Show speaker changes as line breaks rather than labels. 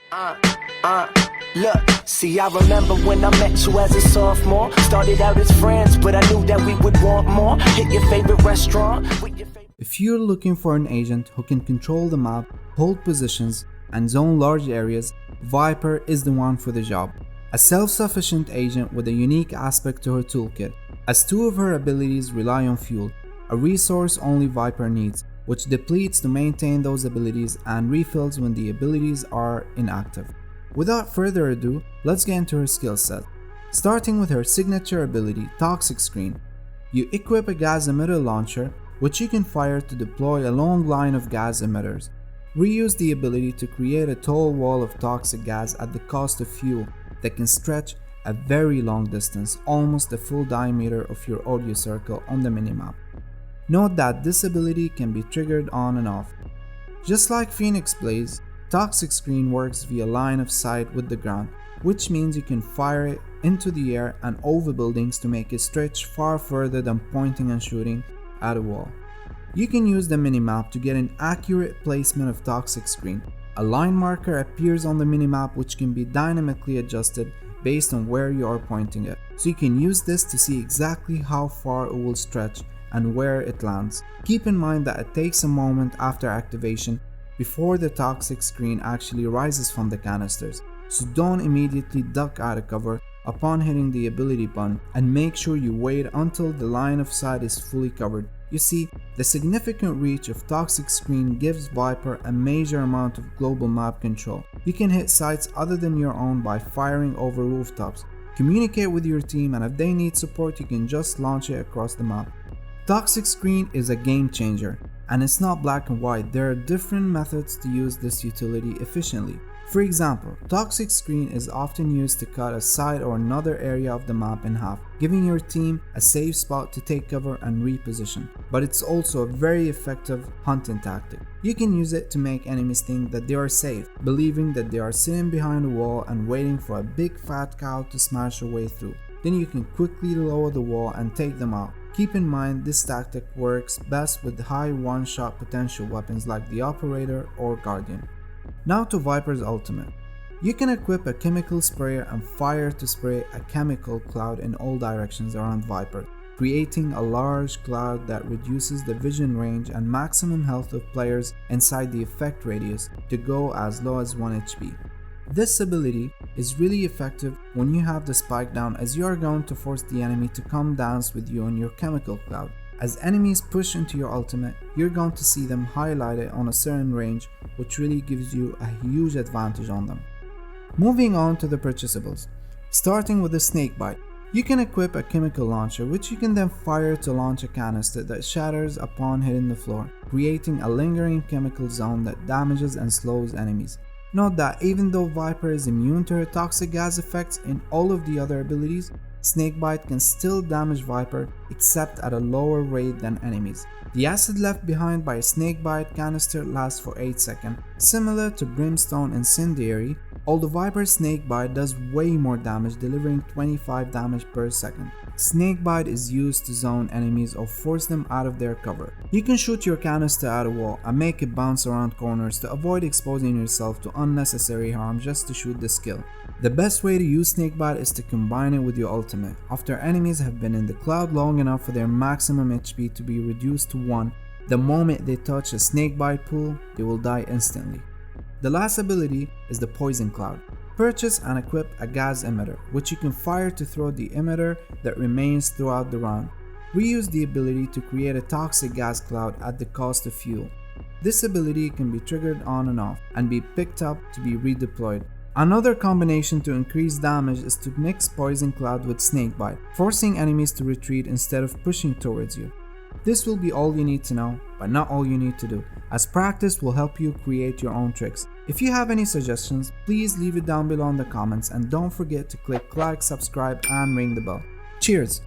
Uh, uh, Look, see, I remember when I met you as a sophomore. Started out as friends, but I knew that we would want more. Hit your favorite restaurant with your favorite.
If you're looking for an agent who can control the map, hold positions, and zone large areas, Viper is the one for the job. A self-sufficient agent with a unique aspect to her toolkit, as two of her abilities rely on fuel, a resource only Viper needs, which depletes to maintain those abilities and refills when the abilities are inactive. Without further ado, let's get into her skill set. Starting with her signature ability, Toxic Screen. You equip a gas emitter launcher, which you can fire to deploy a long line of gas emitters. Reuse the ability to create a tall wall of toxic gas at the cost of fuel that can stretch a very long distance, almost the full diameter of your audio circle on the minimap. Note that this ability can be triggered on and off. Just like Phoenix Blaze, Toxic Screen works via line of sight with the ground, which means you can fire it into the air and over buildings to make it stretch far further than pointing and shooting at a wall. You can use the minimap to get an accurate placement of Toxic Screen. A line marker appears on the minimap which can be dynamically adjusted based on where you are pointing it, so you can use this to see exactly how far it will stretch and where it lands. Keep in mind that it takes a moment after activation before the Toxic Screen actually rises from the canisters, so don't immediately duck out of cover upon hitting the ability button, and make sure you wait until the line of sight is fully covered. You see, the significant reach of Toxic Screen gives Viper a major amount of global map control. You can hit sites other than your own by firing over rooftops, communicate with your team, and if they need support you can just launch it across the map. Toxic Screen is a game changer, and it's not black and white. There are different methods to use this utility efficiently. For example, Toxic Screen is often used to cut a side or another area of the map in half, giving your team a safe spot to take cover and reposition. But it's also a very effective hunting tactic. You can use it to make enemies think that they are safe, believing that they are sitting behind a wall and waiting for a big fat cow to smash her way through. Then you can quickly lower the wall and take them out. Keep in mind this tactic works best with high one-shot potential weapons like the Operator or Guardian. Now to Viper's ultimate. You can equip a chemical sprayer and fire to spray a chemical cloud in all directions around Viper, creating a large cloud that reduces the vision range and maximum health of players inside the effect radius to go as low as 1 HP. This ability is really effective when you have the spike down, as you are going to force the enemy to come dance with you in your chemical cloud. As enemies push into your ultimate, you're going to see them highlighted on a certain range, which really gives you a huge advantage on them. Moving on to the purchasables. Starting with the Snakebite. You can equip a chemical launcher which you can then fire to launch a canister that shatters upon hitting the floor, creating a lingering chemical zone that damages and slows enemies. Note that even though Viper is immune to her toxic gas effects in all of the other abilities, Snakebite can still damage Viper except at a lower rate than enemies. The acid left behind by a Snakebite canister lasts for 8 seconds, similar to Brimstone Incendiary, although Viper's Snakebite does way more damage, delivering 25 damage per second. Snakebite is used to zone enemies or force them out of their cover. You can shoot your canister at a wall and make it bounce around corners to avoid exposing yourself to unnecessary harm just to shoot the skill. The best way to use Snakebite is to combine it with your ultimate. After enemies have been in the cloud long enough for their maximum HP to be reduced to 1, the moment they touch a Snakebite pool, they will die instantly. The last ability is the Poison Cloud. Purchase and equip a gas emitter, which you can fire to throw the emitter that remains throughout the round. Reuse the ability to create a toxic gas cloud at the cost of fuel. This ability can be triggered on and off and be picked up to be redeployed. Another combination to increase damage is to mix Poison Cloud with Snakebite, forcing enemies to retreat instead of pushing towards you. This will be all you need to know, but not all you need to do, as practice will help you create your own tricks. If you have any suggestions, please leave it down below in the comments, and don't forget to click like, subscribe and ring the bell. Cheers!